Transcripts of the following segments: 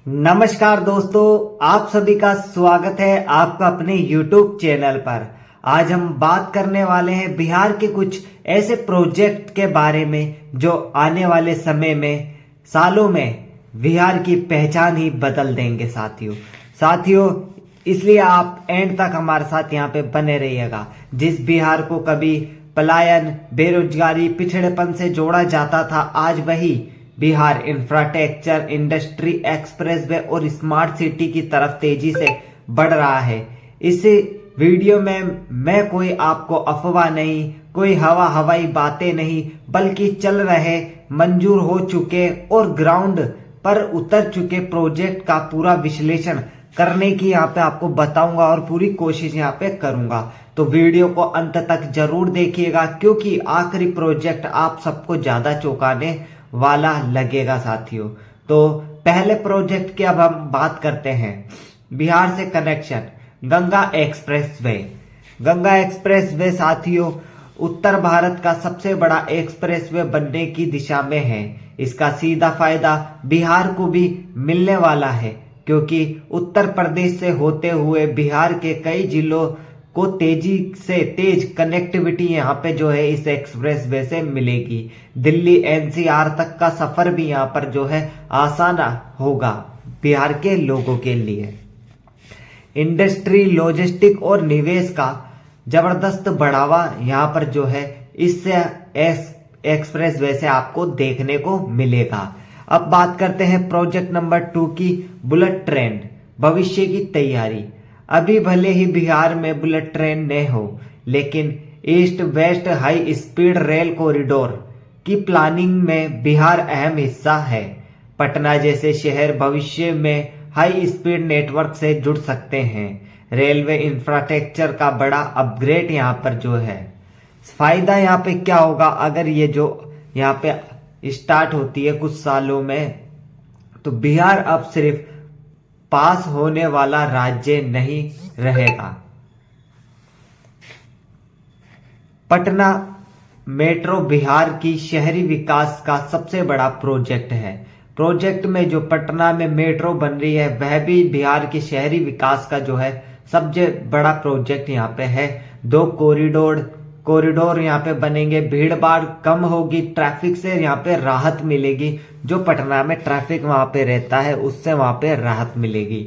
नमस्कार दोस्तों, आप सभी का स्वागत है आपका अपने YouTube चैनल पर। आज हम बात करने वाले हैं बिहार के कुछ ऐसे प्रोजेक्ट के बारे में जो आने वाले समय में सालों में बिहार की पहचान ही बदल देंगे। साथियों इसलिए आप एंड तक हमारे साथ यहाँ पे बने रहिएगा। जिस बिहार को कभी पलायन, बेरोजगारी, पिछड़ेपन से जोड़ा जाता था, आज वही बिहार इंफ्रास्ट्रक्चर, इंडस्ट्री, एक्सप्रेसवे और स्मार्ट सिटी की तरफ तेजी से बढ़ रहा है। इस वीडियो में मैं कोई आपको अफवाह नहीं, कोई हवाई बातें नहीं, बल्कि चल रहे, मंजूर हो चुके और ग्राउंड पर उतर चुके प्रोजेक्ट का पूरा विश्लेषण करने की यहाँ पे आपको बताऊंगा और पूरी कोशिश यहाँ पे करूंगा। तो वीडियो को अंत तक जरूर देखिएगा, क्योंकि आखिरी प्रोजेक्ट आप सबको ज्यादा चौंकाने वाला लगेगा साथियों। तो पहले प्रोजेक्ट की अब हम बात करते हैं। बिहार से connection, Ganga expressway. Ganga expressway साथियों उत्तर भारत का सबसे बड़ा एक्सप्रेसवे बनने की दिशा में है। इसका सीधा फायदा बिहार को भी मिलने वाला है, क्योंकि उत्तर प्रदेश से होते हुए बिहार के कई जिलों को तेजी से तेज कनेक्टिविटी यहाँ पे जो है इस एक्सप्रेसवे से मिलेगी। दिल्ली एनसीआर तक का सफर भी यहाँ पर जो है आसान होगा बिहार के लोगों के लिए। इंडस्ट्री, लॉजिस्टिक और निवेश का जबरदस्त बढ़ावा यहाँ पर जो है इससे एक्सप्रेसवे से आपको देखने को मिलेगा। अब बात करते हैं प्रोजेक्ट नंबर 2 की, बुलेट ट्रेन, भविष्य की तैयारी। अभी भले ही बिहार में बुलेट ट्रेन न हो, लेकिन east west high speed rail corridor की प्लानिंग में बिहार अहम हिस्सा है। पटना जैसे शहर भविष्य में हाई स्पीड नेटवर्क से जुड़ सकते हैं। रेलवे इंफ्रास्ट्रक्चर का बड़ा अपग्रेड यहाँ पर जो है। फायदा यहाँ पे क्या होगा अगर ये जो यहाँ पे स्टार्ट होती है कुछ सालों में, तो बिहार अब सिर्फ पास होने वाला राज्य नहीं रहेगा। पटना मेट्रो बिहार की शहरी विकास का सबसे बड़ा प्रोजेक्ट है। प्रोजेक्ट में जो पटना में मेट्रो बन रही है वह भी बिहार के शहरी विकास का जो है सबसे बड़ा प्रोजेक्ट यहाँ पे है। 2 कॉरिडोर यहाँ पे बनेंगे, भीड़ भाड़ कम होगी, ट्रैफिक से यहाँ पे राहत मिलेगी। जो पटना में ट्रैफिक वहां पे रहता है उससे वहां पे राहत मिलेगी।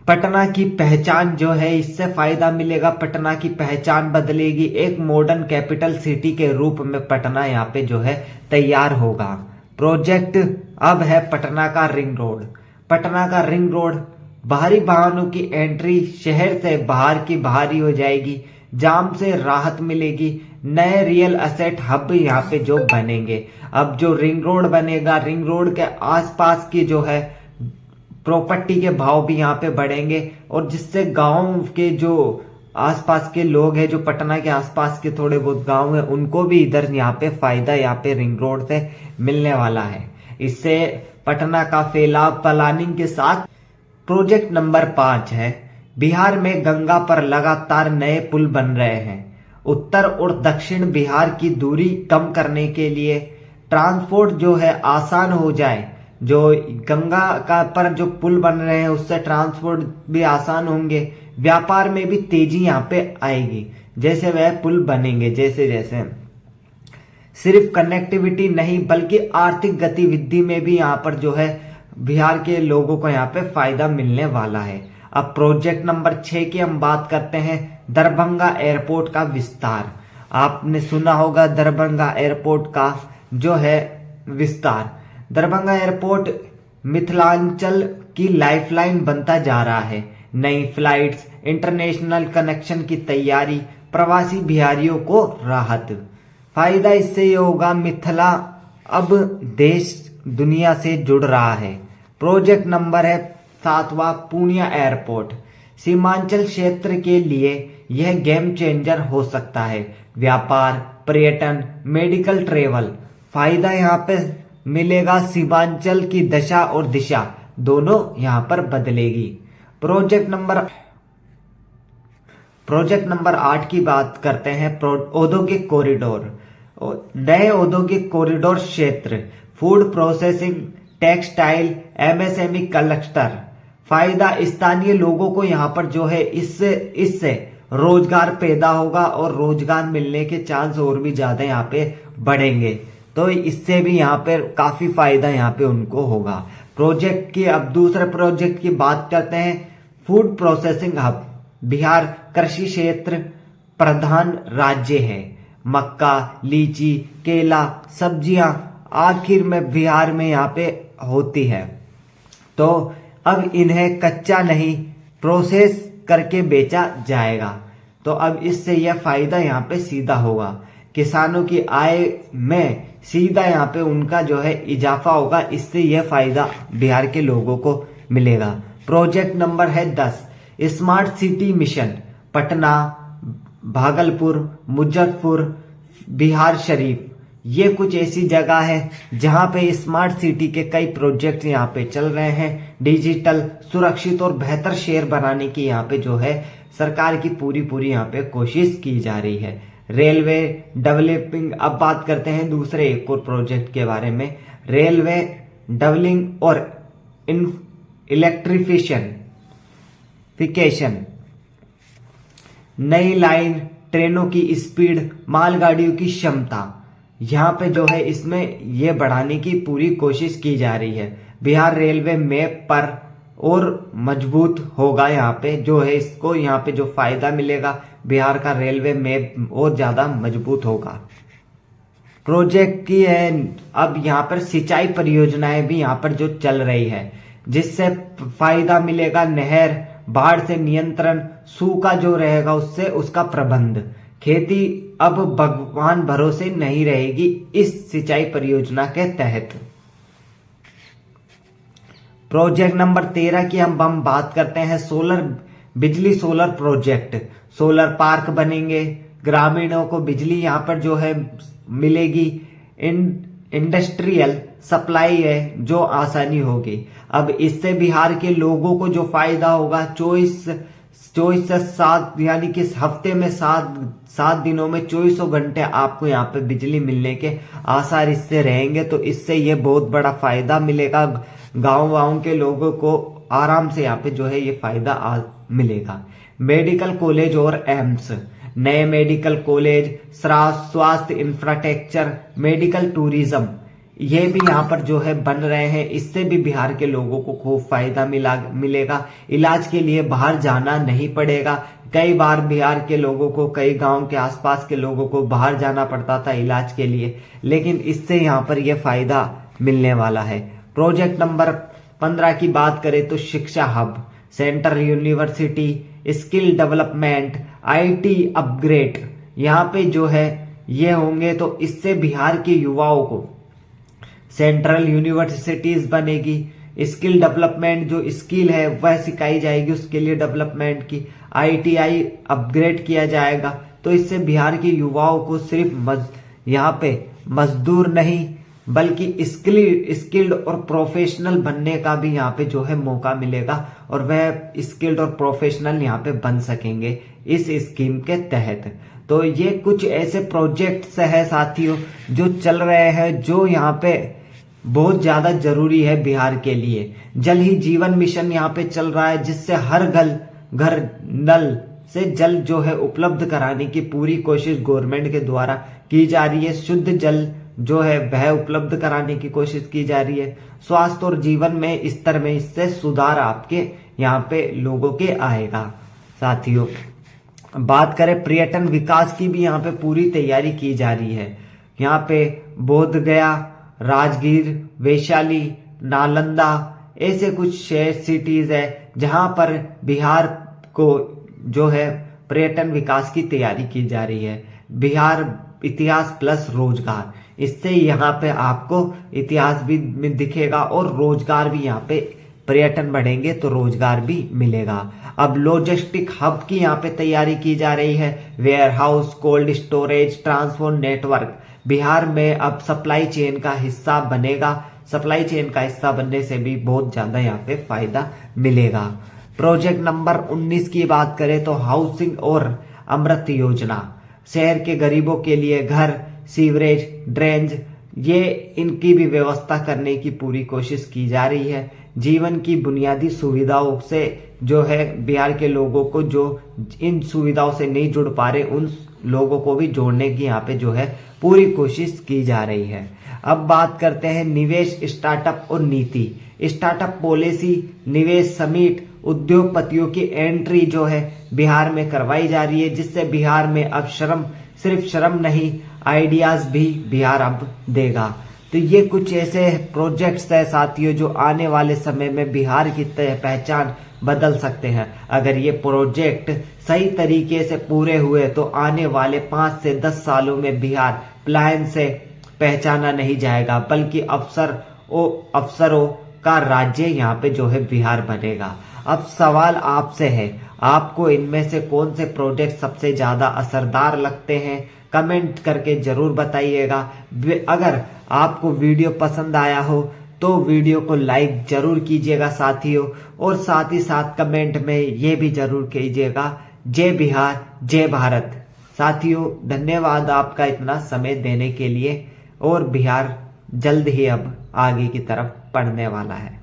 पटना की पहचान जो है इससे फायदा मिलेगा, पटना की पहचान बदलेगी। एक मॉडर्न कैपिटल सिटी के रूप में पटना यहाँ पे जो है तैयार होगा। प्रोजेक्ट अब है पटना का रिंग रोड। पटना का रिंग रोड बाहरी वाहनों की एंट्री शहर से बाहर की बाहरी हो जाएगी, जाम से राहत मिलेगी। नए रियल एसेट हब यहाँ पे जो बनेंगे। अब जो रिंग रोड बनेगा, रिंग रोड के आसपास की जो है प्रॉपर्टी के भाव भी यहाँ पे बढ़ेंगे, और जिससे गांव के जो आसपास के लोग हैं, जो पटना के आसपास के थोड़े बहुत गांव हैं, उनको भी इधर यहाँ पे फायदा यहाँ पे रिंग रोड से मिलने वाला है। इससे पटना का फैलाव प्लानिंग के साथ। प्रोजेक्ट नंबर 5 है, बिहार में गंगा पर लगातार नए पुल बन रहे हैं। उत्तर और दक्षिण बिहार की दूरी कम करने के लिए ट्रांसपोर्ट जो है आसान हो जाए। जो गंगा का पर जो पुल बन रहे हैं उससे ट्रांसपोर्ट भी आसान होंगे, व्यापार में भी तेजी यहाँ पे आएगी जैसे वह पुल बनेंगे। जैसे सिर्फ कनेक्टिविटी नहीं बल्कि आर्थिक गतिविधि में भी यहाँ पर जो है बिहार के लोगों को यहाँ पे फायदा मिलने वाला है। अब प्रोजेक्ट नंबर 6 की हम बात करते हैं, दरभंगा एयरपोर्ट का विस्तार। आपने सुना होगा दरभंगा एयरपोर्ट का जो है विस्तार। दरभंगा एयरपोर्ट मिथिलांचल की लाइफलाइन बनता जा रहा है। नई फ्लाइट्स, इंटरनेशनल कनेक्शन की तैयारी, प्रवासी बिहारियों को राहत। फायदा इससे ये होगा, मिथिला अब देश दुनिया से जुड़ रहा है। प्रोजेक्ट नंबर है 7वां, पूर्णिया एयरपोर्ट। सीमांचल क्षेत्र के लिए यह गेम चेंजर हो सकता है। व्यापार, पर्यटन, मेडिकल ट्रेवल, फायदा यहाँ पे मिलेगा। सीमांचल की दशा और दिशा दोनों यहाँ पर बदलेगी। प्रोजेक्ट नंबर 8 की बात करते हैं, औद्योगिक कॉरिडोर। नए औद्योगिक कॉरिडोर क्षेत्र, food processing, textile, MSME cluster. फायदा स्थानीय लोगों को यहाँ पर जो है इससे रोजगार पैदा होगा और रोजगार मिलने के चांस और भी ज्यादा यहाँ पे बढ़ेंगे। तो इससे भी यहाँ पे काफी फायदा यहाँ पे उनको होगा। प्रोजेक्ट की अब दूसरे प्रोजेक्ट की बात करते हैं। Food processing hub. बिहार कृषि क्षेत्र प्रधान राज्य है। मक्का, लीची, केला, सब्जियां आखिर में बिहार में यहाँ पे होती है। तो अब इन्हें कच्चा नहीं प्रोसेस करके बेचा जाएगा। तो अब इससे यह फायदा यहाँ पे सीधा होगा। किसानों की आय में सीधा यहाँ पे उनका जो है इजाफा होगा। इससे यह फायदा बिहार के लोगों को मिलेगा। प्रोजेक्ट नंबर है 10, smart city mission. Patna, Bhagalpur, Muzaffarpur, Bihar Sharif, ये कुछ ऐसी जगह है जहां पे स्मार्ट सिटी के कई प्रोजेक्ट यहाँ पे चल रहे हैं। डिजिटल, सुरक्षित और बेहतर शहर बनाने की यहाँ पे जो है सरकार की पूरी यहाँ पे कोशिश की जा रही है। Railway developing. अब बात करते हैं दूसरे एक और प्रोजेक्ट के बारे में। रेलवे डबलिंग और इलेक्ट्रिफिकेशन। नई लाइन, ट्रेनों की स्पीड, मालगाड़ियों की क्षमता, यहाँ पे जो है इसमें ये बढ़ाने की पूरी कोशिश की जा रही है। बिहार रेलवे मैप पर और मजबूत होगा। यहाँ पे जो है इसको यहाँ पे जो फायदा मिलेगा, बिहार का रेलवे मैप और ज्यादा मजबूत होगा। प्रोजेक्ट की है अब यहाँ पर सिंचाई परियोजनाएं भी यहाँ पर जो चल रही है, जिससे फायदा मिलेगा। नहर, बाढ़ से नियंत्रण, सूखा जो रहेगा उससे उसका प्रबंध। खेती अब भगवान भरोसे नहीं रहेगी इस सिंचाई परियोजना के तहत। प्रोजेक्ट नंबर 13 की हम बात करते हैं। Solar project. सोलर पार्क बनेंगे, ग्रामीणों को बिजली यहाँ पर जो है मिलेगी। इंडस्ट्रियल सप्लाई है जो आसानी होगी। अब इससे बिहार के लोगों को जो फायदा होगा, 24 से 7 यानी कि हफ्ते में 7 दिनों में 24 घंटे आपको यहाँ पे बिजली मिलने के आसार इससे रहेंगे। तो इससे ये बहुत बड़ा फायदा मिलेगा। गांव के लोगों को आराम से यहाँ पे जो है ये फायदा मिलेगा। मेडिकल कॉलेज और एम्स, नए मेडिकल कॉलेज, स्वास्थ्य इंफ्रास्ट्रक्चर, मेडिकल टूरिज्म, ये भी यहाँ पर जो है बन रहे हैं। इससे भी बिहार के लोगों को खूब फायदा मिलेगा। इलाज के लिए बाहर जाना नहीं पड़ेगा। कई बार बिहार के लोगों को, कई गांव के आसपास के लोगों को बाहर जाना पड़ता था इलाज के लिए, लेकिन इससे यहाँ पर यह फायदा मिलने वाला है। प्रोजेक्ट नंबर 15 की बात करें तो शिक्षा hub, central university, skill development, IT upgrade, यहाँ पे जो है ये होंगे। तो इससे बिहार के युवाओं को सेंट्रल यूनिवर्सिटीज बनेगी। स्किल डेवलपमेंट, जो स्किल है वह सिखाई जाएगी, उसके लिए डेवलपमेंट की। ITI अपग्रेड किया जाएगा। तो इससे बिहार के युवाओं को सिर्फ यहाँ पे मजदूर नहीं बल्कि स्किल्ड और प्रोफेशनल बनने का भी यहाँ पे जो है मौका मिलेगा, और वह स्किल्ड और प्रोफेशनल यहाँ पे बन सकेंगे इस स्कीम के तहत। तो ये कुछ ऐसे प्रोजेक्ट्स है साथियों जो चल रहे हैं, जो यहाँ पे बहुत ज्यादा जरूरी है बिहार के लिए। जल ही जीवन मिशन यहाँ पे चल रहा है, जिससे हर घर नल से जल जो है उपलब्ध कराने की पूरी कोशिश गवर्नमेंट के द्वारा की जा रही है। शुद्ध जल जो है वह उपलब्ध कराने की कोशिश की जा रही है। स्वास्थ्य और जीवन में स्तर में इससे सुधार आपके यहाँ पे लोगों के आएगा। साथियों बात करें पर्यटन विकास की, भी यहाँ पे पूरी तैयारी की जा रही है। यहाँ पे बोध गया, राजगीर, वैशाली, नालंदा, ऐसे कुछ शहर सिटीज है जहां पर बिहार को जो है पर्यटन विकास की तैयारी की जा रही है। बिहार इतिहास प्लस रोजगार, इससे यहाँ पे आपको इतिहास भी दिखेगा और रोजगार भी, यहाँ पे पर्यटन बढ़ेंगे तो रोजगार भी मिलेगा। अब लॉजिस्टिक हब की यहाँ पे तैयारी की जा रही है। Warehouse, cold storage, transport network Bihar में अब सप्लाई चेन का हिस्सा बनेगा। सप्लाई चेन का हिस्सा बनने से भी बहुत ज्यादा यहाँ पे फायदा मिलेगा। प्रोजेक्ट नंबर 19 की बात करें तो हाउसिंग और अमृत योजना, शहर के गरीबों के लिए घर, सीवरेज, ड्रेनेज, ये इनकी भी व्यवस्था करने की पूरी कोशिश की जा रही है। जीवन की बुनियादी सुविधाओं से जो है बिहार के लोगों को जो इन सुविधाओं से नहीं जुड़ पा रहे उन लोगों को भी जोड़ने की यहाँ पे जो है पूरी कोशिश की जा रही है। अब बात करते हैं निवेश, स्टार्टअप और नीति। स्टार्टअप पॉलिसी, निवेश समिट, उद्योगपतियों की एंट्री जो है बिहार में करवाई जा रही है, जिससे बिहार में अब सिर्फ श्रम नहीं, आइडियाज भी बिहार अब देगा। तो ये कुछ ऐसे प्रोजेक्ट्स है साथियों जो आने वाले समय में बिहार की पहचान बदल सकते हैं। अगर ये प्रोजेक्ट सही तरीके से पूरे हुए तो आने वाले 5 से 10 सालों में बिहार प्लान से पहचाना नहीं जाएगा, बल्कि अफसरों का राज्य यहाँ पे जो है बिहार बनेगा। अब सवाल आपसे है, आपको इनमें से कौन से प्रोजेक्ट सबसे ज्यादा असरदार लगते हैं? कमेंट करके जरूर बताइएगा। अगर आपको वीडियो पसंद आया हो तो वीडियो को लाइक जरूर कीजिएगा साथियों, और साथ ही साथ कमेंट में ये भी जरूर कीजिएगा, जय बिहार जय भारत। साथियों धन्यवाद आपका इतना समय देने के लिए, और बिहार जल्द ही अब आगे की तरफ बढ़ने वाला है।